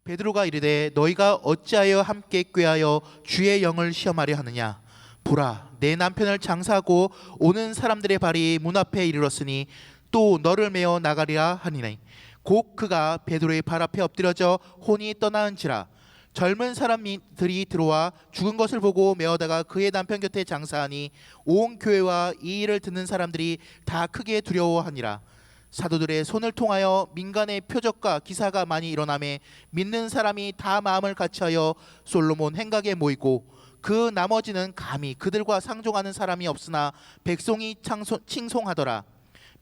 베드로가 이르되 너희가 어찌하여 함께 꾀하여 주의 영을 시험하려 하느냐. 보라, 내 남편을 장사하고 오는 사람들의 발이 문 앞에 이르렀으니 또 너를 메어 나가리라 하니라. 곧 그가 베드로의 발 앞에 엎드려져 혼이 떠나은지라. 젊은 사람들이 들어와 죽은 것을 보고 메어다가 그의 남편 곁에 장사하니 온 교회와 이 일을 듣는 사람들이 다 크게 두려워하니라. 사도들의 손을 통하여 민간의 표적과 기사가 많이 일어나매 믿는 사람이 다 마음을 같이하여 솔로몬 행각에 모이고 그 나머지는 감히 그들과 상종하는 사람이 없으나 백성이 칭송하더라.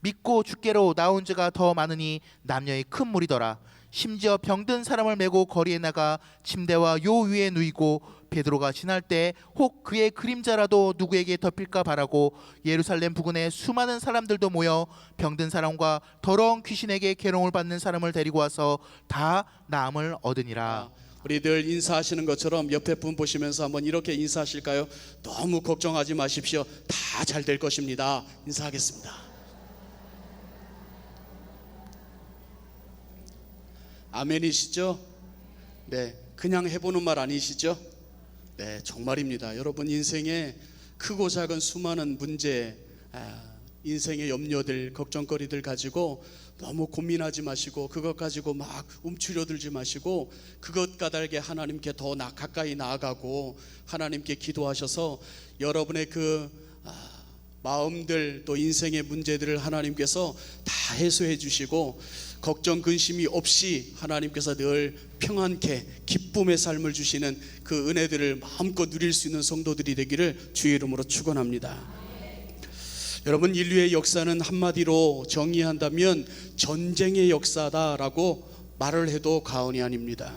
믿고 주께로 나온 자가 더 많으니 남녀의 큰 무리더라. 심지어 병든 사람을 메고 거리에 나가 침대와 요 위에 누이고 베드로가 지날 때 혹 그의 그림자라도 누구에게 덮일까 바라고 예루살렘 부근에 수많은 사람들도 모여 병든 사람과 더러운 귀신에게 괴로움을 받는 사람을 데리고 와서 다 나음을 얻으니라. 우리들 인사하시는 것처럼 옆에 분 보시면서 한번 이렇게 인사하실까요? 너무 걱정하지 마십시오. 다 잘 될 것입니다. 인사하겠습니다. 아멘이시죠? 네, 그냥 해보는 말 아니시죠? 네, 정말입니다. 여러분, 인생에 크고 작은 수많은 문제, 인생의 염려들, 걱정거리들 가지고 너무 고민하지 마시고 그것 가지고 막 움츠려들지 마시고 그것 까닭에 하나님께 더 가까이 나아가고 하나님께 기도하셔서 여러분의 그 마음들 또 인생의 문제들을 하나님께서 다 해소해 주시고 걱정 근심이 없이 하나님께서 늘 평안케 기쁨의 삶을 주시는 그 은혜들을 마음껏 누릴 수 있는 성도들이 되기를 주의 이름으로 축원합니다. 여러분, 인류의 역사는 한마디로 정의한다면 전쟁의 역사다라고 말을 해도 과언이 아닙니다.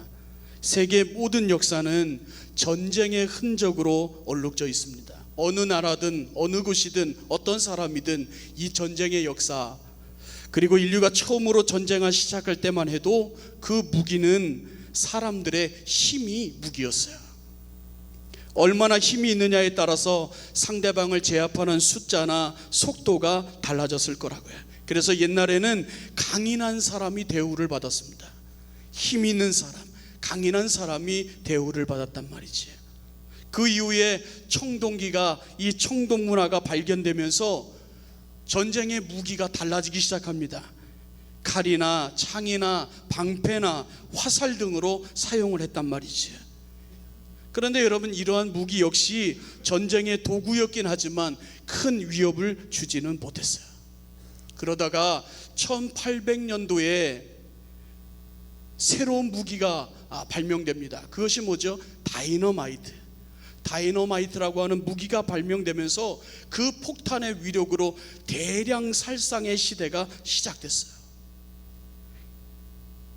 세계 모든 역사는 전쟁의 흔적으로 얼룩져 있습니다. 어느 나라든 어느 곳이든 어떤 사람이든 이 전쟁의 역사, 그리고 인류가 처음으로 전쟁을 시작할 때만 해도 그 무기는 사람들의 힘이 무기였어요. 얼마나 힘이 있느냐에 따라서 상대방을 제압하는 숫자나 속도가 달라졌을 거라고요. 그래서 옛날에는 강인한 사람이 대우를 받았습니다. 힘 있는 사람, 강인한 사람이 대우를 받았단 말이지. 그 이후에 청동기가, 이 청동 문화가 발견되면서 전쟁의 무기가 달라지기 시작합니다. 칼이나 창이나 방패나 화살 등으로 사용을 했단 말이지. 그런데 여러분, 이러한 무기 역시 전쟁의 도구였긴 하지만 큰 위협을 주지는 못했어요. 그러다가 1800년도에 새로운 무기가 발명됩니다. 그것이 뭐죠? 다이너마이트라고 하는 무기가 발명되면서 그 폭탄의 위력으로 대량 살상의 시대가 시작됐어요.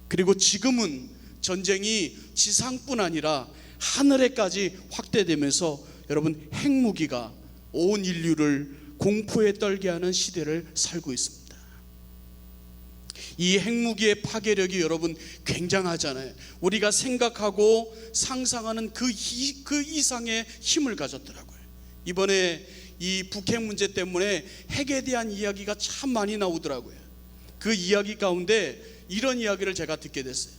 그리고 지금은 전쟁이 지상뿐 아니라 하늘에까지 확대되면서 여러분, 핵무기가 온 인류를 공포에 떨게 하는 시대를 살고 있습니다. 이 핵무기의 파괴력이 여러분 굉장하잖아요. 우리가 생각하고 상상하는 그 이상의 힘을 가졌더라고요. 이번에 이 북핵 문제 때문에 핵에 대한 이야기가 참 많이 나오더라고요. 그 이야기 가운데 이런 이야기를 제가 듣게 됐어요.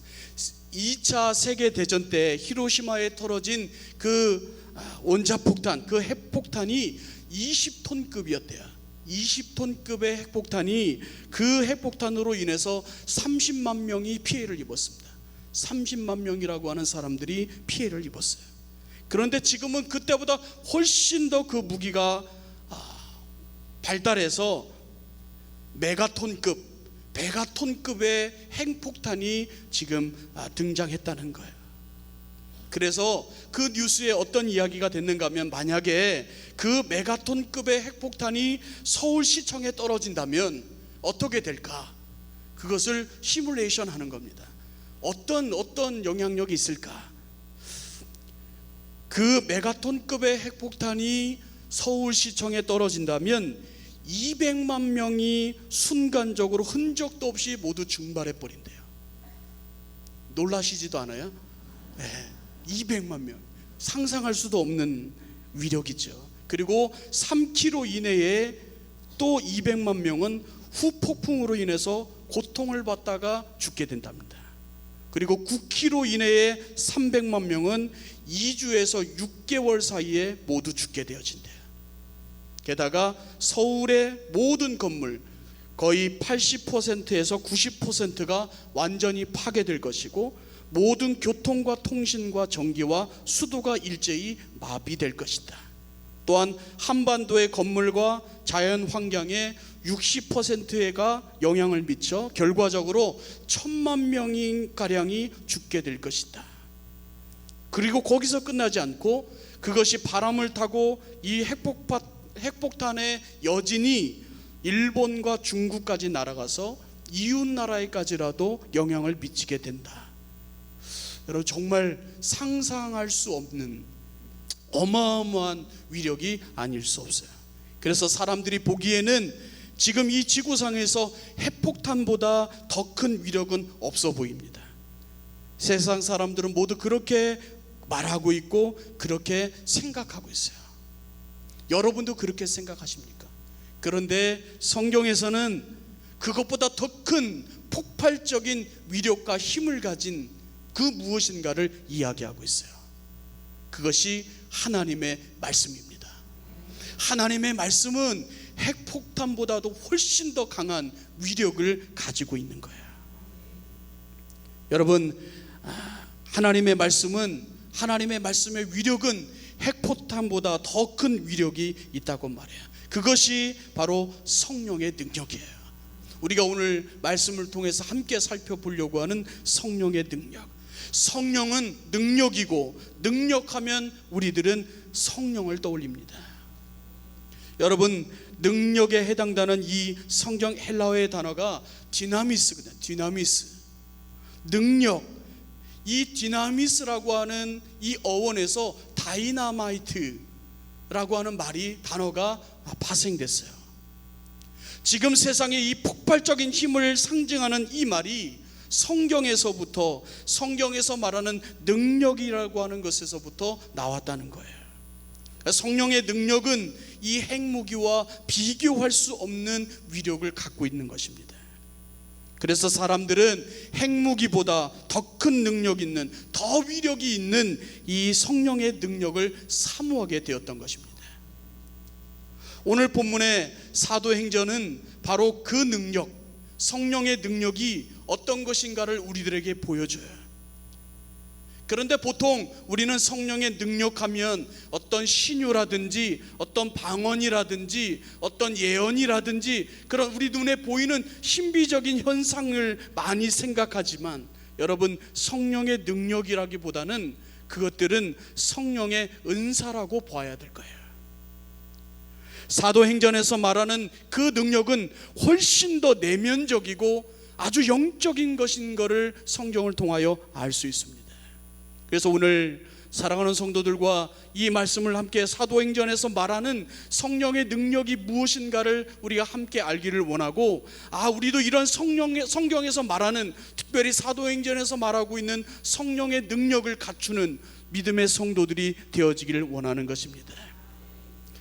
2차 세계대전 때 히로시마에 떨어진 그 원자폭탄, 그 핵폭탄이 20톤급이었대요. 20톤급의 핵폭탄이, 그 핵폭탄으로 인해서 30만 명이 피해를 입었습니다. 30만 명이라고 하는 사람들이 피해를 입었어요. 그런데 지금은 그때보다 훨씬 더 그 무기가 발달해서 메가톤급의 핵폭탄이 지금 등장했다는 거예요. 그래서 그 뉴스에 어떤 이야기가 됐는가 하면, 만약에 그 메가톤급의 핵폭탄이 서울시청에 떨어진다면 어떻게 될까? 그것을 시뮬레이션 하는 겁니다. 어떤 영향력이 있을까? 그 메가톤급의 핵폭탄이 서울시청에 떨어진다면 200만 명이 순간적으로 흔적도 없이 모두 증발해 버린대요. 놀라시지도 않아요? 네, 200만 명, 상상할 수도 없는 위력이죠. 그리고 3km 이내에 또 200만 명은 후폭풍으로 인해서 고통을 받다가 죽게 된답니다. 그리고 9km 이내에 300만 명은 2주에서 6개월 사이에 모두 죽게 되어진대요. 게다가 서울의 모든 건물 거의 80%에서 90%가 완전히 파괴될 것이고, 모든 교통과 통신과 전기와 수도가 일제히 마비될 것이다. 또한 한반도의 건물과 자연 환경에 60%가 영향을 미쳐 결과적으로 1000만 명가량이 죽게 될 것이다. 그리고 거기서 끝나지 않고 그것이 바람을 타고 이 핵폭탄의 여진이 일본과 중국까지 날아가서 이웃 나라에까지라도 영향을 미치게 된다. 여러분, 정말 상상할 수 없는 어마어마한 위력이 아닐 수 없어요. 그래서 사람들이 보기에는 지금 이 지구상에서 핵폭탄보다 더 큰 위력은 없어 보입니다. 세상 사람들은 모두 그렇게 말하고 있고 그렇게 생각하고 있어요. 여러분도 그렇게 생각하십니까? 그런데 성경에서는 그것보다 더 큰 폭발적인 위력과 힘을 가진 그 무엇인가를 이야기하고 있어요. 그것이 하나님의 말씀입니다. 하나님의 말씀은 핵폭탄보다도 훨씬 더 강한 위력을 가지고 있는 거예요. 여러분, 하나님의 말씀은, 하나님의 말씀의 위력은 핵폭탄보다 더 큰 위력이 있다고 말해요. 그것이 바로 성령의 능력이에요. 우리가 오늘 말씀을 통해서 함께 살펴보려고 하는 성령의 능력. 성령은 능력이고, 능력하면 우리들은 성령을 떠올립니다. 여러분, 능력에 해당되는 이 성경 헬라어의 단어가 디나미스거든요. 디나미스, 능력. 이 디나미스라고 하는 이 어원에서 다이나마이트라고 하는 단어가 파생됐어요. 지금 세상에 이 폭발적인 힘을 상징하는 이 말이 성경에서부터, 성경에서 말하는 능력이라고 하는 것에서부터 나왔다는 거예요. 성령의 능력은 이 핵무기와 비교할 수 없는 위력을 갖고 있는 것입니다. 그래서 사람들은 핵무기보다 더 큰 능력 있는, 더 위력이 있는 이 성령의 능력을 사모하게 되었던 것입니다. 오늘 본문의 사도행전은 바로 그 능력, 성령의 능력이 어떤 것인가를 우리들에게 보여줘요. 그런데 보통 우리는 성령의 능력하면 어떤 신유라든지 어떤 방언이라든지 어떤 예언이라든지 그런 우리 눈에 보이는 신비적인 현상을 많이 생각하지만, 여러분, 성령의 능력이라기보다는 그것들은 성령의 은사라고 봐야 될 거예요. 사도행전에서 말하는 그 능력은 훨씬 더 내면적이고 아주 영적인 것인 것을 성경을 통하여 알 수 있습니다. 그래서 오늘 사랑하는 성도들과 이 말씀을 함께 사도행전에서 말하는 성령의 능력이 무엇인가를 우리가 함께 알기를 원하고, 우리도 이런 성경에서 말하는, 특별히 사도행전에서 말하고 있는 성령의 능력을 갖추는 믿음의 성도들이 되어지기를 원하는 것입니다.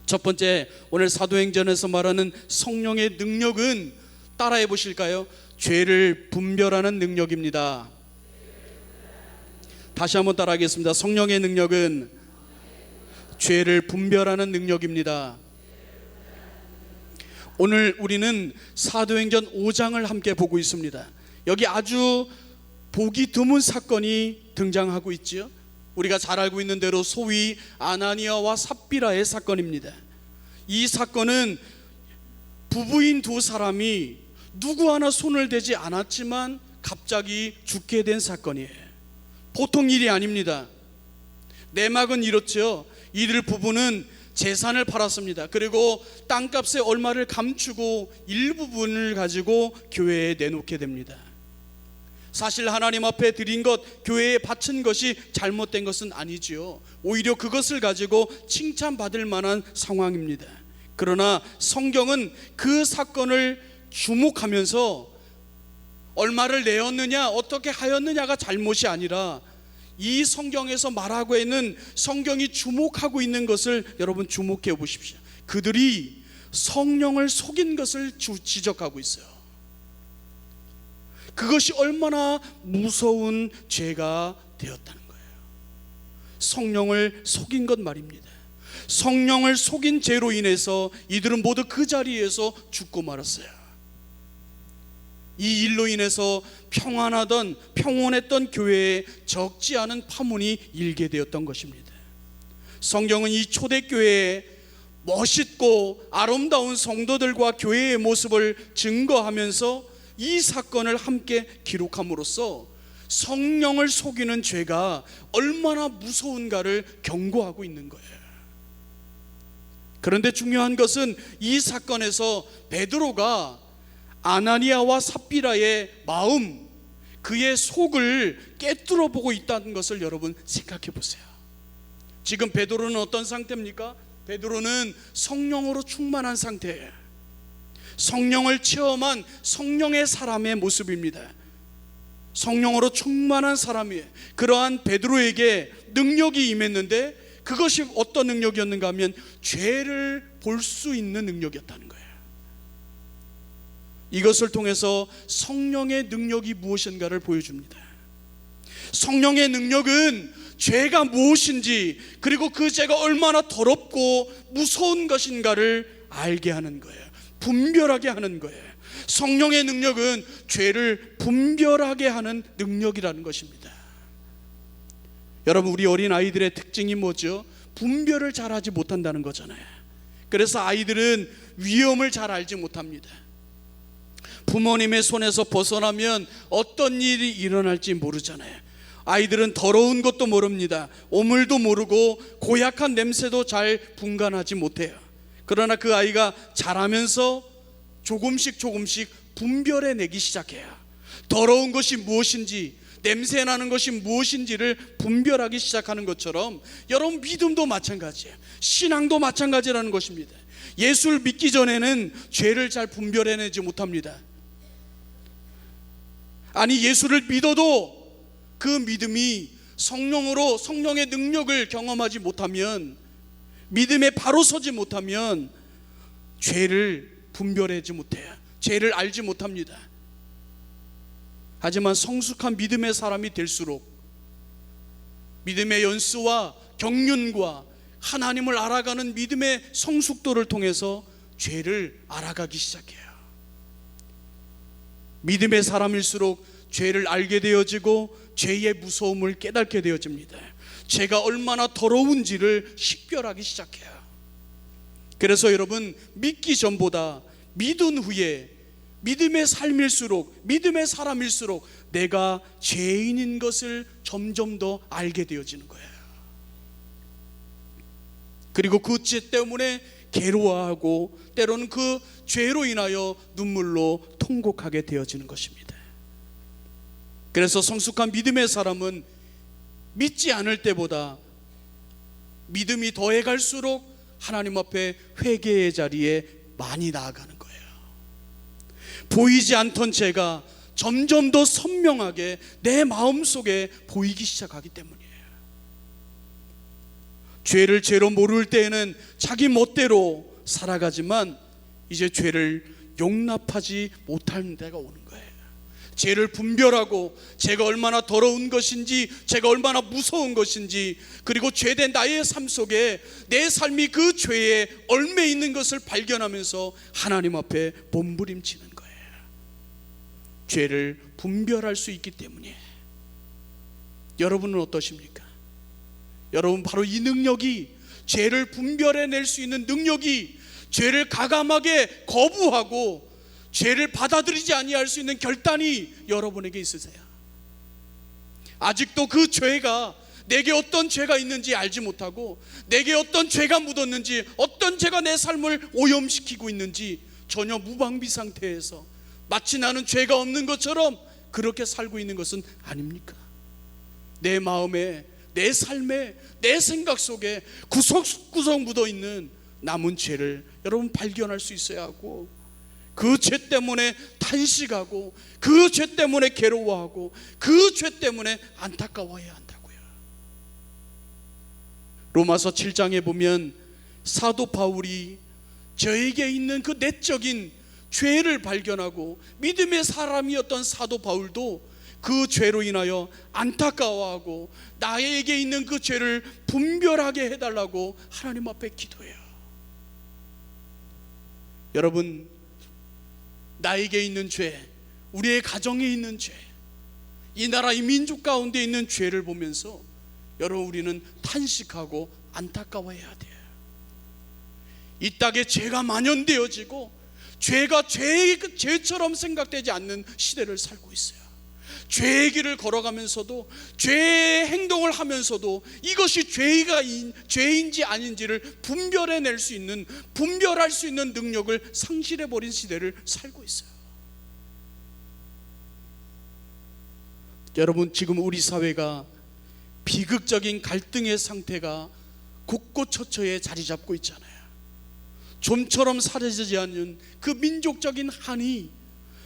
첫 번째, 오늘 사도행전에서 말하는 성령의 능력은, 따라해 보실까요? 죄를 분별하는 능력입니다. 다시 한번 따라하겠습니다. 성령의 능력은 죄를 분별하는 능력입니다. 오늘 우리는 사도행전 5장을 함께 보고 있습니다. 여기 아주 보기 드문 사건이 등장하고 있지요. 우리가 잘 알고 있는 대로 소위 아나니아와 삽비라의 사건입니다. 이 사건은 부부인 두 사람이 누구 하나 손을 대지 않았지만 갑자기 죽게 된 사건이에요. 보통 일이 아닙니다. 내막은 이렇죠. 이들 부부는 재산을 팔았습니다. 그리고 땅값의 얼마를 감추고 일부분을 가지고 교회에 내놓게 됩니다. 사실 하나님 앞에 드린 것, 교회에 바친 것이 잘못된 것은 아니지요. 오히려 그것을 가지고 칭찬받을 만한 상황입니다. 그러나 성경은 그 사건을 주목하면서 얼마를 내었느냐, 어떻게 하였느냐가 잘못이 아니라, 이 성경에서 말하고 있는, 성경이 주목하고 있는 것을 여러분 주목해 보십시오. 그들이 성령을 속인 것을 지적하고 있어요. 그것이 얼마나 무서운 죄가 되었다는 거예요. 성령을 속인 것 말입니다. 성령을 속인 죄로 인해서 이들은 모두 그 자리에서 죽고 말았어요. 이 일로 인해서 평온했던 교회에 적지 않은 파문이 일게 되었던 것입니다. 성경은 이 초대교회에 멋있고 아름다운 성도들과 교회의 모습을 증거하면서 이 사건을 함께 기록함으로써 성령을 속이는 죄가 얼마나 무서운가를 경고하고 있는 거예요. 그런데 중요한 것은 이 사건에서 베드로가 아나니아와 삽비라의 마음, 그의 속을 깨뚫어 보고 있다는 것을 여러분 생각해 보세요. 지금 베드로는 어떤 상태입니까? 베드로는 성령으로 충만한 상태예요. 성령을 체험한 성령의 사람의 모습입니다. 성령으로 충만한 사람이에요. 그러한 베드로에게 능력이 임했는데 그것이 어떤 능력이었는가 하면 죄를 볼 수 있는 능력이었다는 거예요. 이것을 통해서 성령의 능력이 무엇인가를 보여줍니다. 성령의 능력은 죄가 무엇인지, 그리고 그 죄가 얼마나 더럽고 무서운 것인가를 알게 하는 거예요. 분별하게 하는 거예요. 성령의 능력은 죄를 분별하게 하는 능력이라는 것입니다. 여러분, 우리 어린 아이들의 특징이 뭐죠? 분별을 잘하지 못한다는 거잖아요. 그래서 아이들은 위험을 잘 알지 못합니다. 부모님의 손에서 벗어나면 어떤 일이 일어날지 모르잖아요. 아이들은 더러운 것도 모릅니다. 오물도 모르고 고약한 냄새도 잘 분간하지 못해요. 그러나 그 아이가 자라면서 조금씩 분별해내기 시작해요. 더러운 것이 무엇인지, 냄새나는 것이 무엇인지를 분별하기 시작하는 것처럼 여러분, 믿음도 마찬가지예요. 신앙도 마찬가지라는 것입니다. 예수를 믿기 전에는 죄를 잘 분별해내지 못합니다. 아니, 예수를 믿어도 그 믿음이 성령의 능력을 경험하지 못하면, 믿음에 바로 서지 못하면 죄를 분별하지 못해요. 죄를 알지 못합니다. 하지만 성숙한 믿음의 사람이 될수록 믿음의 연수와 경륜과 하나님을 알아가는 믿음의 성숙도를 통해서 죄를 알아가기 시작해요. 믿음의 사람일수록 죄를 알게 되어지고 죄의 무서움을 깨닫게 되어집니다. 죄가 얼마나 더러운지를 식별하기 시작해요. 그래서 여러분, 믿기 전보다 믿은 후에 믿음의 삶일수록, 믿음의 사람일수록 내가 죄인인 것을 점점 더 알게 되어지는 거예요. 그리고 그 죄 때문에 괴로워하고 때로는 그 죄로 인하여 눈물로 통곡하게 되어지는 것입니다. 그래서 성숙한 믿음의 사람은 믿지 않을 때보다 믿음이 더해갈수록 하나님 앞에 회개의 자리에 많이 나아가는 거예요. 보이지 않던 죄가 점점 더 선명하게 내 마음속에 보이기 시작하기 때문이에요. 죄를 죄로 모를 때에는 자기 멋대로 살아가지만 이제 죄를 용납하지 못하는 때가 오는 거예요. 죄를 분별하고 죄가 얼마나 더러운 것인지, 죄가 얼마나 무서운 것인지, 그리고 죄된 나의 삶 속에 내 삶이 그 죄에 얽매 있는 것을 발견하면서 하나님 앞에 몸부림치는 거예요. 죄를 분별할 수 있기 때문이에요. 여러분은 어떠십니까? 여러분, 바로 이 능력이, 죄를 분별해낼 수 있는 능력이, 죄를 가감하게 거부하고 죄를 받아들이지 아니할 수 있는 결단이 여러분에게 있으세요. 아직도 그 죄가, 내게 어떤 죄가 있는지 알지 못하고, 내게 어떤 죄가 묻었는지, 어떤 죄가 내 삶을 오염시키고 있는지 전혀 무방비 상태에서 마치 나는 죄가 없는 것처럼 그렇게 살고 있는 것은 아닙니까? 내 마음에, 내 삶에, 내 생각 속에 구석구석 묻어있는 남은 죄를 여러분 발견할 수 있어야 하고, 그 죄 때문에 탄식하고, 그 죄 때문에 괴로워하고, 그 죄 때문에 안타까워해야 한다고요. 로마서 7장에 보면 사도 바울이 저에게 있는 그 내적인 죄를 발견하고 믿음의 사람이었던 사도 바울도 그 죄로 인하여 안타까워하고 나에게 있는 그 죄를 분별하게 해달라고 하나님 앞에 기도해요. 여러분, 나에게 있는 죄, 우리의 가정에 있는 죄, 이 나라 이 민족 가운데 있는 죄를 보면서 여러분, 우리는 탄식하고 안타까워해야 돼요. 이 땅에 죄가 만연되어지고 죄가 죄처럼 생각되지 않는 시대를 살고 있어요. 죄의 길을 걸어가면서도 죄의 행동을 하면서도 이것이 죄인지 아닌지를 분별할 수 있는 능력을 상실해버린 시대를 살고 있어요. 여러분, 지금 우리 사회가 비극적인 갈등의 상태가 곳곳처처에 자리 잡고 있잖아요. 좀처럼 사라지지 않는 그 민족적인 한이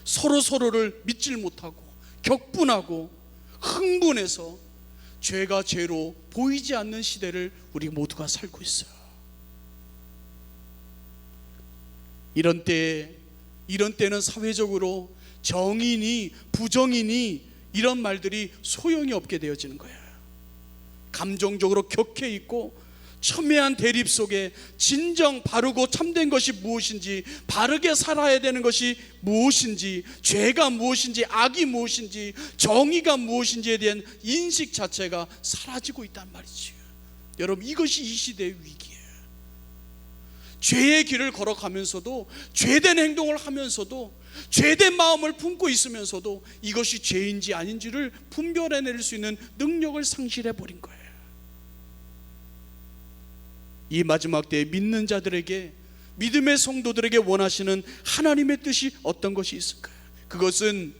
서로를 믿질 못하고 격분하고 흥분해서 죄가 죄로 보이지 않는 시대를 우리 모두가 살고 있어요. 이런 때는 사회적으로 정의니 부정이니 이런 말들이 소용이 없게 되어지는 거예요. 감정적으로 격해 있고 첨예한 대립 속에 진정 바르고 참된 것이 무엇인지, 바르게 살아야 되는 것이 무엇인지, 죄가 무엇인지, 악이 무엇인지, 정의가 무엇인지에 대한 인식 자체가 사라지고 있단 말이지요. 여러분, 이것이 이 시대의 위기예요. 죄의 길을 걸어가면서도, 죄된 행동을 하면서도, 죄된 마음을 품고 있으면서도 이것이 죄인지 아닌지를 분별해낼 수 있는 능력을 상실해버린 거예요. 이 마지막 때에 믿는 자들에게, 믿음의 성도들에게 원하시는 하나님의 뜻이 어떤 것이 있을까요? 그것은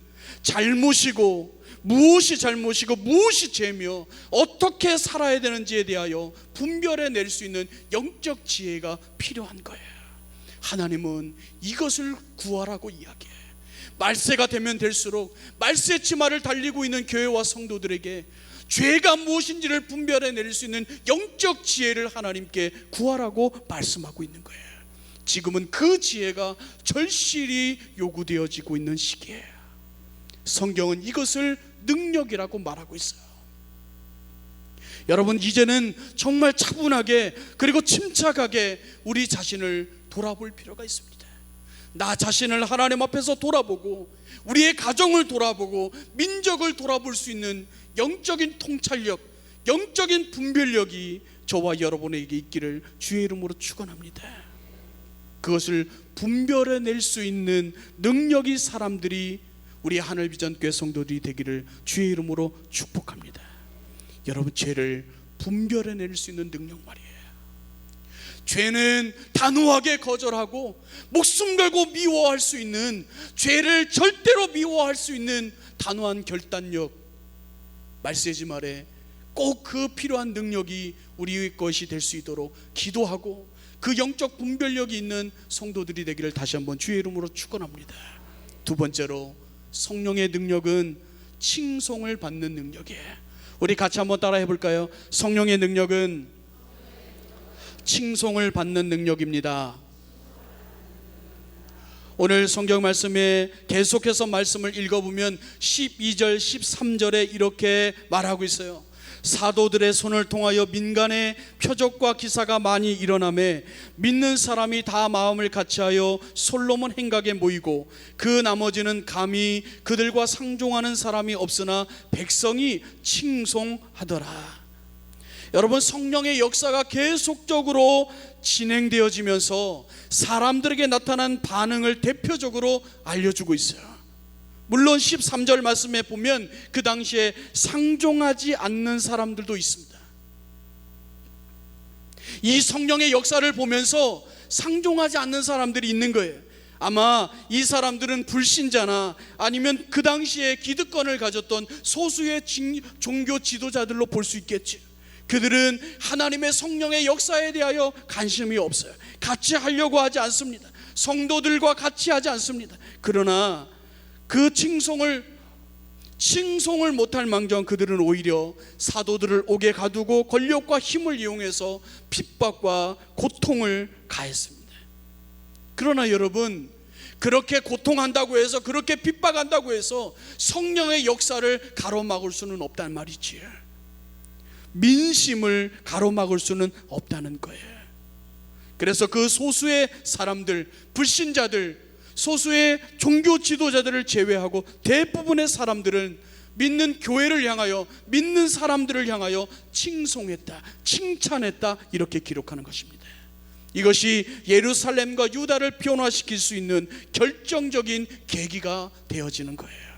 무엇이 잘못이고 무엇이 죄며 어떻게 살아야 되는지에 대하여 분별해낼 수 있는 영적 지혜가 필요한 거예요. 하나님은 이것을 구하라고 이야기해요. 말세가 되면 될수록 말세 치마를 달리고 있는 교회와 성도들에게 죄가 무엇인지를 분별해낼 수 있는 영적 지혜를 하나님께 구하라고 말씀하고 있는 거예요. 지금은 그 지혜가 절실히 요구되어지고 있는 시기예요. 성경은 이것을 능력이라고 말하고 있어요. 여러분, 이제는 정말 차분하게 그리고 침착하게 우리 자신을 돌아볼 필요가 있습니다. 나 자신을 하나님 앞에서 돌아보고 우리의 가정을 돌아보고 민족을 돌아볼 수 있는 영적인 통찰력, 영적인 분별력이 저와 여러분에게 있기를 주의 이름으로 축원합니다. 그것을 분별해낼 수 있는 능력이 사람들이 우리 하늘비전교회 성도들이 되기를 주의 이름으로 축복합니다. 여러분, 죄를 분별해낼 수 있는 능력 말이에요. 죄는 단호하게 거절하고 목숨 걸고 미워할 수 있는, 죄를 절대로 미워할 수 있는 단호한 결단력, 말세지 말에 꼭 그 필요한 능력이 우리의 것이 될 수 있도록 기도하고 그 영적 분별력이 있는 성도들이 되기를 다시 한번 주의 이름으로 축원합니다. 두 번째로, 성령의 능력은 칭송을 받는 능력이에요. 우리 같이 한번 따라 해볼까요? 성령의 능력은 칭송을 받는 능력입니다. 오늘 성경 말씀에 계속해서 말씀을 읽어보면 12절 13절에 이렇게 말하고 있어요. 사도들의 손을 통하여 민간의 표적과 기사가 많이 일어나매 믿는 사람이 다 마음을 같이하여 솔로몬 행각에 모이고 그 나머지는 감히 그들과 상종하는 사람이 없으나 백성이 칭송하더라. 여러분, 성령의 역사가 계속적으로 진행되어지면서 사람들에게 나타난 반응을 대표적으로 알려주고 있어요. 물론 13절 말씀에 보면 그 당시에 상종하지 않는 사람들도 있습니다. 이 성령의 역사를 보면서 상종하지 않는 사람들이 있는 거예요. 아마 이 사람들은 불신자나 아니면 그 당시에 기득권을 가졌던 소수의 종교 지도자들로 볼 수 있겠지. 그들은 하나님의 성령의 역사에 대하여 관심이 없어요. 같이 하려고 하지 않습니다. 성도들과 같이 하지 않습니다. 그러나 그 칭송을 못할 망정 그들은 오히려 사도들을 옥에 가두고 권력과 힘을 이용해서 핍박과 고통을 가했습니다. 그러나 여러분, 그렇게 고통한다고 해서, 그렇게 핍박한다고 해서 성령의 역사를 가로막을 수는 없단 말이지. 민심을 가로막을 수는 없다는 거예요. 그래서 그 소수의 사람들, 불신자들, 소수의 종교 지도자들을 제외하고 대부분의 사람들은 믿는 교회를 향하여, 믿는 사람들을 향하여 칭송했다, 칭찬했다, 이렇게 기록하는 것입니다. 이것이 예루살렘과 유다를 변화시킬 수 있는 결정적인 계기가 되어지는 거예요.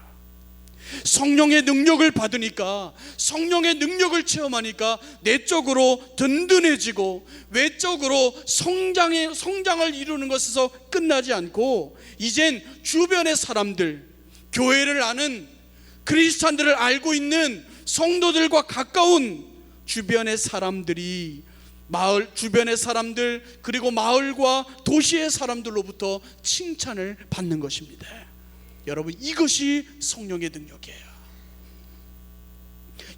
성령의 능력을 받으니까, 성령의 능력을 체험하니까 내적으로 든든해지고 외적으로 성장을 이루는 것에서 끝나지 않고, 이젠 주변의 사람들, 교회를 아는 크리스찬들을 알고 있는 성도들과 가까운 주변의 사람들이, 주변의 사람들, 그리고 마을과 도시의 사람들로부터 칭찬을 받는 것입니다. 여러분, 이것이 성령의 능력이에요.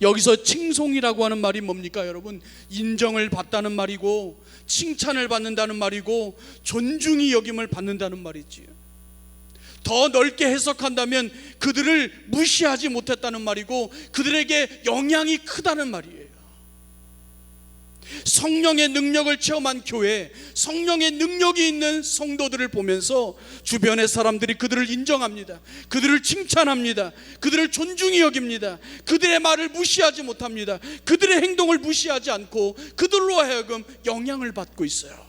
여기서 칭송이라고 하는 말이 뭡니까? 여러분, 인정을 받다는 말이고, 칭찬을 받는다는 말이고, 존중이 여김을 받는다는 말이지요. 더 넓게 해석한다면 그들을 무시하지 못했다는 말이고, 그들에게 영향이 크다는 말이에요. 성령의 능력을 체험한 교회, 성령의 능력이 있는 성도들을 보면서 주변의 사람들이 그들을 인정합니다. 그들을 칭찬합니다. 그들을 존중히 여깁니다. 그들의 말을 무시하지 못합니다. 그들의 행동을 무시하지 않고 그들로 하여금 영향을 받고 있어요.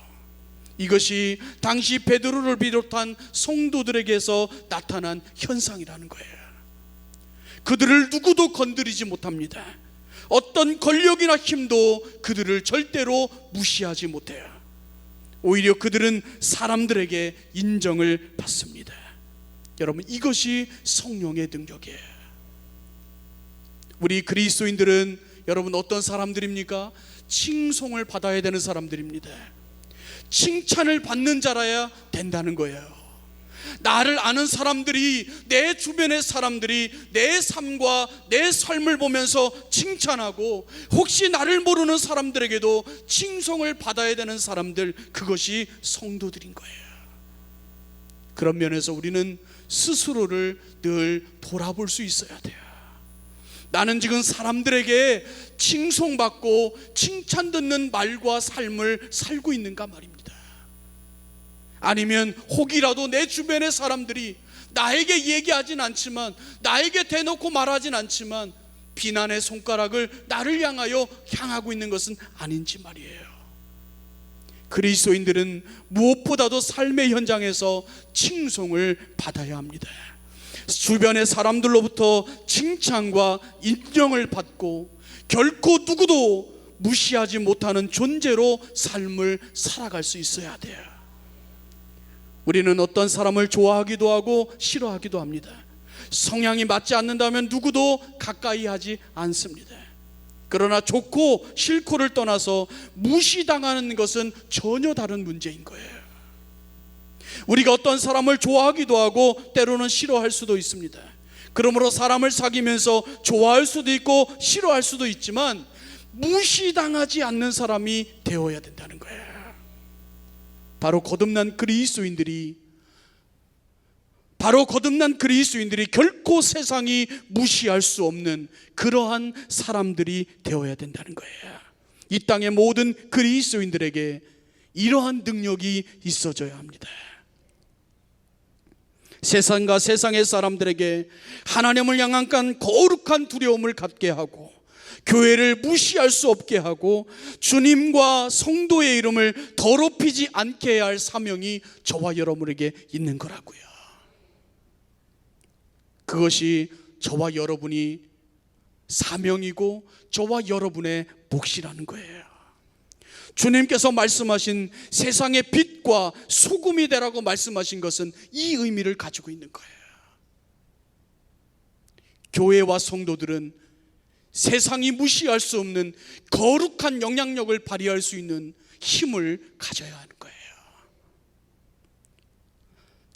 이것이 당시 베드로를 비롯한 성도들에게서 나타난 현상이라는 거예요. 그들을 누구도 건드리지 못합니다. 어떤 권력이나 힘도 그들을 절대로 무시하지 못해요. 오히려 그들은 사람들에게 인정을 받습니다. 여러분, 이것이 성령의 능력이에요. 우리 그리스도인들은 여러분 어떤 사람들입니까? 칭송을 받아야 되는 사람들입니다. 칭찬을 받는 자라야 된다는 거예요. 나를 아는 사람들이, 내 주변의 사람들이 내 삶과 내 삶을 보면서 칭찬하고, 혹시 나를 모르는 사람들에게도 칭송을 받아야 되는 사람들, 그것이 성도들인 거예요. 그런 면에서 우리는 스스로를 늘 돌아볼 수 있어야 돼요. 나는 지금 사람들에게 칭송받고 칭찬 듣는 말과 삶을 살고 있는가 말입니다. 아니면 혹이라도 내 주변의 사람들이 나에게 얘기하진 않지만, 나에게 대놓고 말하진 않지만 비난의 손가락을 나를 향하여 향하고 있는 것은 아닌지 말이에요. 그리스도인들은 무엇보다도 삶의 현장에서 칭송을 받아야 합니다. 주변의 사람들로부터 칭찬과 인정을 받고 결코 누구도 무시하지 못하는 존재로 삶을 살아갈 수 있어야 돼요. 우리는 어떤 사람을 좋아하기도 하고 싫어하기도 합니다. 성향이 맞지 않는다면 누구도 가까이 하지 않습니다. 그러나 좋고 싫고를 떠나서 무시당하는 것은 전혀 다른 문제인 거예요. 우리가 어떤 사람을 좋아하기도 하고 때로는 싫어할 수도 있습니다. 그러므로 사람을 사귀면서 좋아할 수도 있고 싫어할 수도 있지만 무시당하지 않는 사람이 되어야 된다는 거예요. 바로 거듭난 그리스도인들이 결코 세상이 무시할 수 없는 그러한 사람들이 되어야 된다는 거예요. 이 땅의 모든 그리스도인들에게 이러한 능력이 있어져야 합니다. 세상과 세상의 사람들에게 하나님을 향한 거룩한 두려움을 갖게 하고, 교회를 무시할 수 없게 하고, 주님과 성도의 이름을 더럽히지 않게 해야 할 사명이 저와 여러분에게 있는 거라고요. 그것이 저와 여러분이 사명이고 저와 여러분의 몫이라는 거예요. 주님께서 말씀하신 세상의 빛과 소금이 되라고 말씀하신 것은 이 의미를 가지고 있는 거예요. 교회와 성도들은 세상이 무시할 수 없는 거룩한 영향력을 발휘할 수 있는 힘을 가져야 하는 거예요.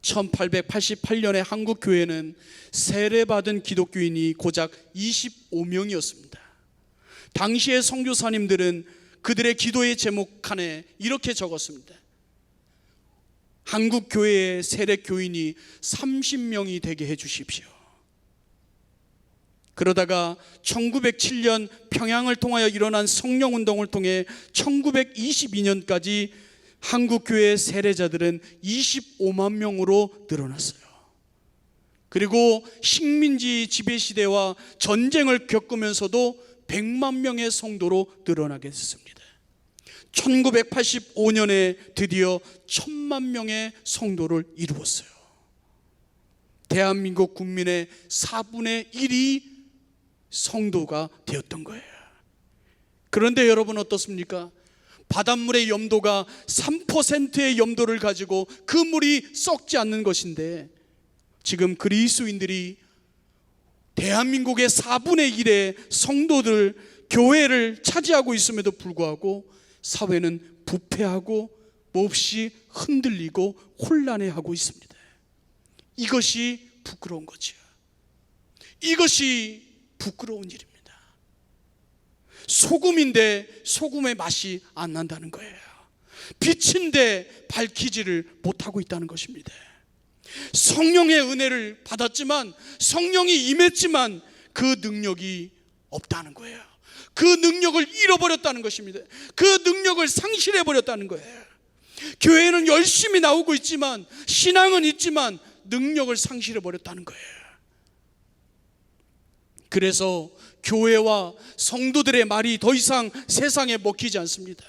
1888년에 한국 교회는 세례받은 기독교인이 고작 25명이었습니다. 당시의 선교사님들은 그들의 기도의 제목 칸에 이렇게 적었습니다. 한국 교회의 세례 교인이 30명이 되게 해 주십시오. 그러다가 1907년 평양을 통하여 일어난 성령운동을 통해 1922년까지 한국 교회의 세례자들은 25만 명으로 늘어났어요. 그리고 식민지 지배시대와 전쟁을 겪으면서도 100만 명의 성도로 늘어나게 됐습니다. 1985년에 드디어 1000만 명의 성도를 이루었어요. 대한민국 국민의 4분의 1이 성도가 되었던 거예요. 그런데 여러분 어떻습니까? 바닷물의 염도가 3%의 염도를 가지고 그 물이 썩지 않는 것인데, 지금 그리스도인들이 대한민국의 4분의 1의 성도들, 교회를 차지하고 있음에도 불구하고 사회는 부패하고 몹시 흔들리고 혼란해하고 있습니다. 이것이 부끄러운 거죠. 이것이 부끄러운 일입니다. 소금인데 소금의 맛이 안 난다는 거예요. 빛인데 밝히지를 못하고 있다는 것입니다. 성령의 은혜를 받았지만, 성령이 임했지만 그 능력이 없다는 거예요. 그 능력을 잃어버렸다는 것입니다. 그 능력을 상실해버렸다는 거예요. 교회는 열심히 나오고 있지만, 신앙은 있지만 능력을 상실해버렸다는 거예요. 그래서 교회와 성도들의 말이 더 이상 세상에 먹히지 않습니다.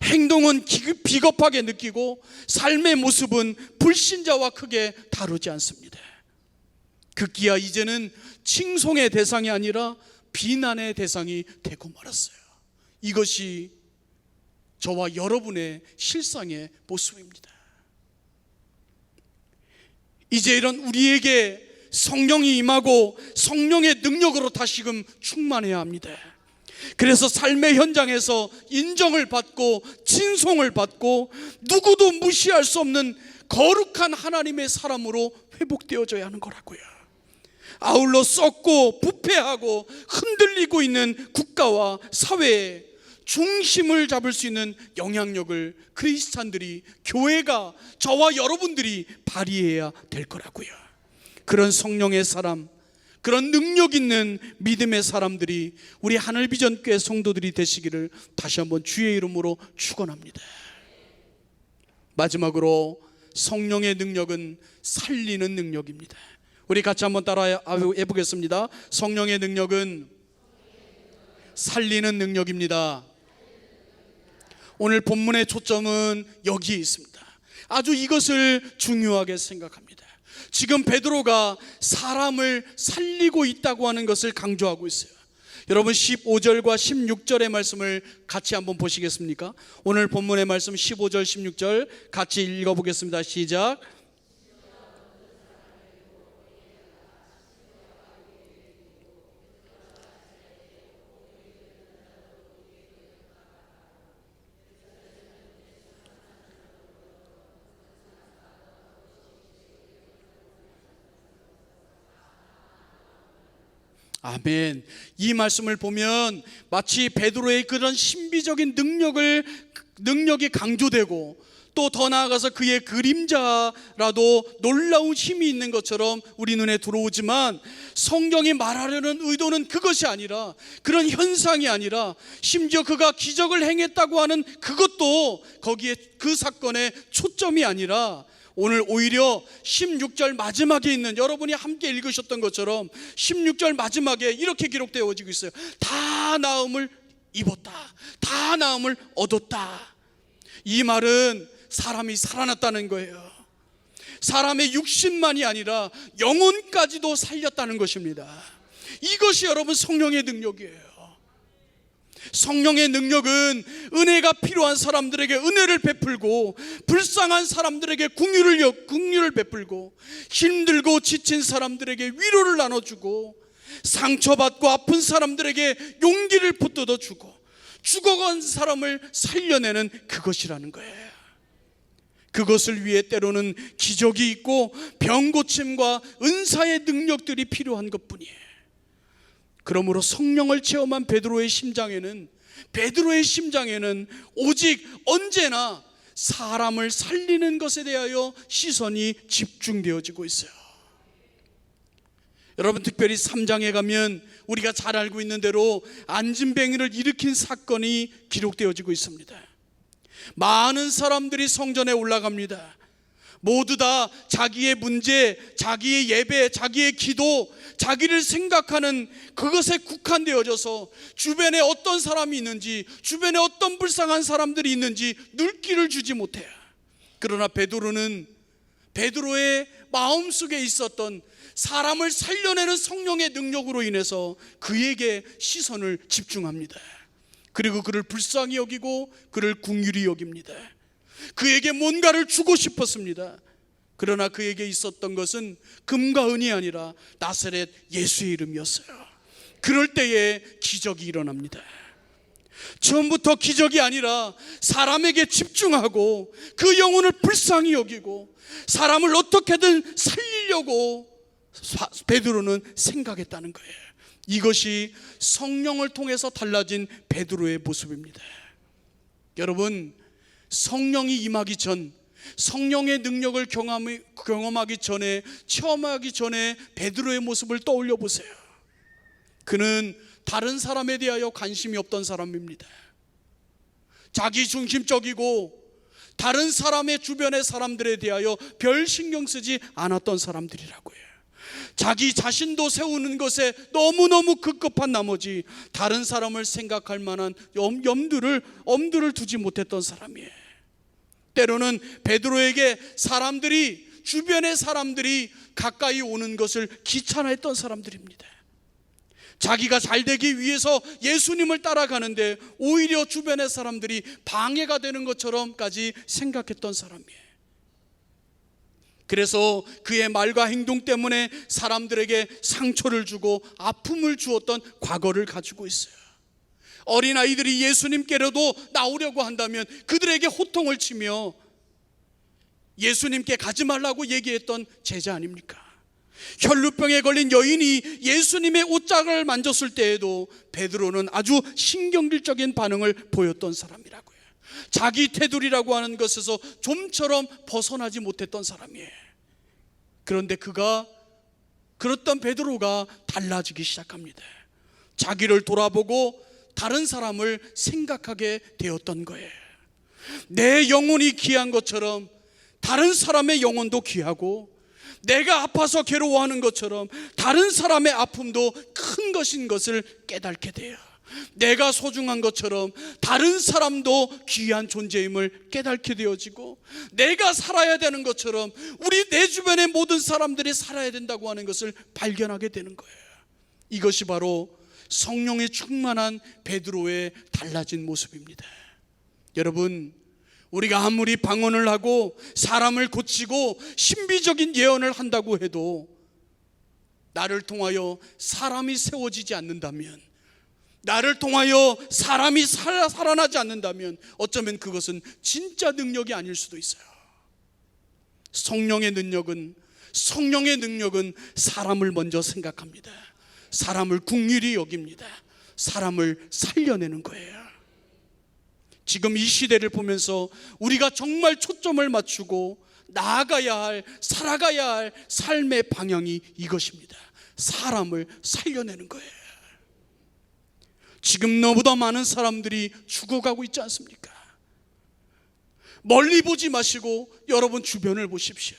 행동은 비겁하게 느끼고 삶의 모습은 불신자와 크게 다루지 않습니다. 급기야 이제는 칭송의 대상이 아니라 비난의 대상이 되고 말았어요. 이것이 저와 여러분의 실상의 모습입니다. 이제 이런 우리에게 성령이 임하고 성령의 능력으로 다시금 충만해야 합니다. 그래서 삶의 현장에서 인정을 받고 칭송을 받고 누구도 무시할 수 없는 거룩한 하나님의 사람으로 회복되어져야 하는 거라고요. 아울러 썩고 부패하고 흔들리고 있는 국가와 사회에 중심을 잡을 수 있는 영향력을 크리스찬들이, 교회가, 저와 여러분들이 발휘해야 될 거라고요. 그런 성령의 사람, 그런 능력 있는 믿음의 사람들이 우리 하늘비전교회 성도들이 되시기를 다시 한번 주의 이름으로 축원합니다. 마지막으로 성령의 능력은 살리는 능력입니다. 우리 같이 한번 따라 해보겠습니다. 성령의 능력은 살리는 능력입니다. 오늘 본문의 초점은 여기에 있습니다. 아주 이것을 중요하게 생각합니다. 지금 베드로가 사람을 살리고 있다고 하는 것을 강조하고 있어요. 여러분 15절과 16절의 말씀을 같이 한번 보시겠습니까? 오늘 본문의 말씀 15절 16절 같이 읽어보겠습니다. 시작. 아멘. 이 말씀을 보면 마치 베드로의 그런 신비적인 능력이 강조되고, 또 더 나아가서 그의 그림자라도 놀라운 힘이 있는 것처럼 우리 눈에 들어오지만, 성경이 말하려는 의도는 그것이 아니라, 그런 현상이 아니라, 심지어 그가 기적을 행했다고 하는 그것도 거기에 그 사건의 초점이 아니라, 오늘 오히려 16절 마지막에 있는, 여러분이 함께 읽으셨던 것처럼 16절 마지막에 이렇게 기록되어지고 있어요. 다 나음을 입었다, 다 나음을 얻었다. 이 말은 사람이 살아났다는 거예요. 사람의 육신만이 아니라 영혼까지도 살렸다는 것입니다. 이것이 여러분 성령의 능력이에요. 성령의 능력은 은혜가 필요한 사람들에게 은혜를 베풀고, 불쌍한 사람들에게 긍휼을 베풀고, 힘들고 지친 사람들에게 위로를 나눠주고, 상처받고 아픈 사람들에게 용기를 붙들어주고, 죽어간 사람을 살려내는 그것이라는 거예요. 그것을 위해 때로는 기적이 있고 병고침과 은사의 능력들이 필요한 것뿐이에요. 그러므로 성령을 체험한 베드로의 심장에는 오직 언제나 사람을 살리는 것에 대하여 시선이 집중되어지고 있어요. 여러분, 특별히 3장에 가면 우리가 잘 알고 있는 대로 안진뱅이를 일으킨 사건이 기록되어지고 있습니다. 많은 사람들이 성전에 올라갑니다. 모두 다 자기의 문제, 자기의 예배, 자기의 기도, 자기를 생각하는 그것에 국한되어져서 주변에 어떤 사람이 있는지, 주변에 어떤 불쌍한 사람들이 있는지 눈길을 주지 못해요. 그러나 베드로는 베드로의 마음속에 있었던 사람을 살려내는 성령의 능력으로 인해서 그에게 시선을 집중합니다. 그리고 그를 불쌍히 여기고 그를 긍휼히 여깁니다. 그에게 뭔가를 주고 싶었습니다. 그러나 그에게 있었던 것은 금과 은이 아니라 나사렛 예수의 이름이었어요. 그럴 때에 기적이 일어납니다. 처음부터 기적이 아니라 사람에게 집중하고 그 영혼을 불쌍히 여기고 사람을 어떻게든 살리려고 베드로는 생각했다는 거예요. 이것이 성령을 통해서 달라진 베드로의 모습입니다. 여러분, 성령이 임하기 전, 성령의 능력을 경험하기 전에, 체험하기 전에 베드로의 모습을 떠올려 보세요. 그는 다른 사람에 대하여 관심이 없던 사람입니다. 자기 중심적이고 다른 사람의 주변의 사람들에 대하여 별 신경 쓰지 않았던 사람들이라고요. 자기 자신도 세우는 것에 너무너무 급급한 나머지 다른 사람을 생각할 만한 엄두를 두지 못했던 사람이에요. 때로는 베드로에게 주변의 사람들이 가까이 오는 것을 귀찮아했던 사람들입니다. 자기가 잘 되기 위해서 예수님을 따라가는데 오히려 주변의 사람들이 방해가 되는 것처럼까지 생각했던 사람이에요. 그래서 그의 말과 행동 때문에 사람들에게 상처를 주고 아픔을 주었던 과거를 가지고 있어요. 어린아이들이 예수님께로도 나오려고 한다면 그들에게 호통을 치며 예수님께 가지 말라고 얘기했던 제자 아닙니까? 혈루병에 걸린 여인이 예수님의 옷장을 만졌을 때에도 베드로는 아주 신경질적인 반응을 보였던 사람이라고요. 자기 테두리라고 하는 것에서 좀처럼 벗어나지 못했던 사람이에요. 그런데 그랬던 베드로가 달라지기 시작합니다. 자기를 돌아보고 다른 사람을 생각하게 되었던 거예요. 내 영혼이 귀한 것처럼 다른 사람의 영혼도 귀하고, 내가 아파서 괴로워하는 것처럼 다른 사람의 아픔도 큰 것인 것을 깨닫게 돼요. 내가 소중한 것처럼 다른 사람도 귀한 존재임을 깨닫게 되어지고, 내가 살아야 되는 것처럼 내 주변의 모든 사람들이 살아야 된다고 하는 것을 발견하게 되는 거예요. 이것이 바로 성령에 충만한 베드로의 달라진 모습입니다. 여러분, 우리가 아무리 방언을 하고 사람을 고치고 신비적인 예언을 한다고 해도 나를 통하여 사람이 세워지지 않는다면, 나를 통하여 사람이 살아나지 않는다면 어쩌면 그것은 진짜 능력이 아닐 수도 있어요. 성령의 능력은 사람을 먼저 생각합니다. 사람을 긍휼히 여깁니다. 사람을 살려내는 거예요. 지금 이 시대를 보면서 우리가 정말 초점을 맞추고 살아가야 할 삶의 방향이 이것입니다. 사람을 살려내는 거예요. 지금 너무나 많은 사람들이 죽어가고 있지 않습니까? 멀리 보지 마시고 여러분 주변을 보십시오.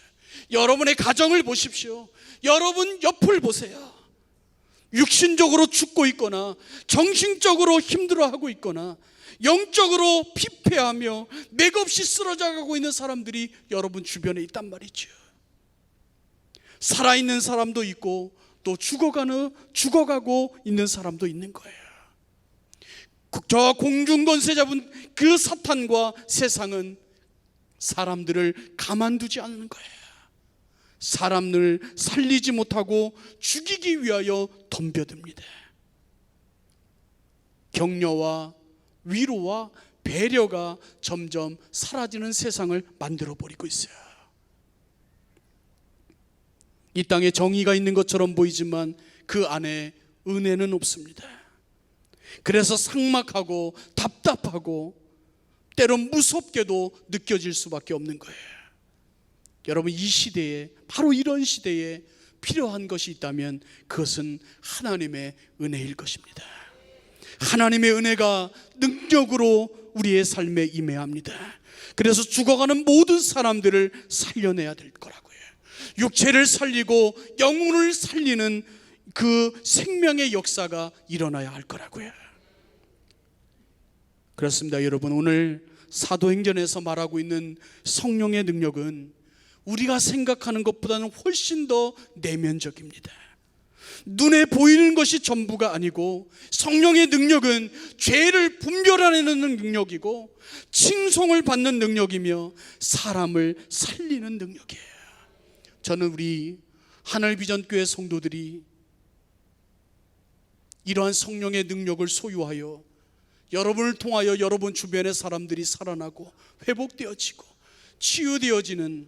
여러분의 가정을 보십시오. 여러분 옆을 보세요. 육신적으로 죽고 있거나 정신적으로 힘들어하고 있거나 영적으로 피폐하며 맥없이 쓰러져가고 있는 사람들이 여러분 주변에 있단 말이죠. 살아있는 사람도 있고 또 죽어가고 있는 사람도 있는 거예요. 저 공중권세 잡은 그 사탄과 세상은 사람들을 가만두지 않는 거예요. 사람을 살리지 못하고 죽이기 위하여 덤벼듭니다. 격려와 위로와 배려가 점점 사라지는 세상을 만들어버리고 있어요. 이 땅에 정의가 있는 것처럼 보이지만 그 안에 은혜는 없습니다. 그래서 삭막하고 답답하고 때론 무섭게도 느껴질 수밖에 없는 거예요. 여러분, 이 시대에, 바로 이런 시대에 필요한 것이 있다면 그것은 하나님의 은혜일 것입니다. 하나님의 은혜가 능력으로 우리의 삶에 임해야 합니다. 그래서 죽어가는 모든 사람들을 살려내야 될 거라고요. 육체를 살리고 영혼을 살리는 그 생명의 역사가 일어나야 할 거라고요. 그렇습니다. 여러분, 오늘 사도행전에서 말하고 있는 성령의 능력은 우리가 생각하는 것보다는 훨씬 더 내면적입니다. 눈에 보이는 것이 전부가 아니고, 성령의 능력은 죄를 분별하는 능력이고 칭송을 받는 능력이며 사람을 살리는 능력이에요. 저는 우리 하늘비전교회 성도들이 이러한 성령의 능력을 소유하여 여러분을 통하여 여러분 주변의 사람들이 살아나고 회복되어지고 치유되어지는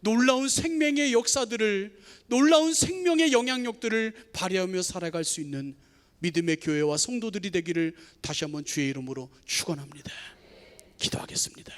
놀라운 생명의 역사들을, 놀라운 생명의 영향력들을 발휘하며 살아갈 수 있는 믿음의 교회와 성도들이 되기를 다시 한번 주의 이름으로 축원합니다. 기도하겠습니다.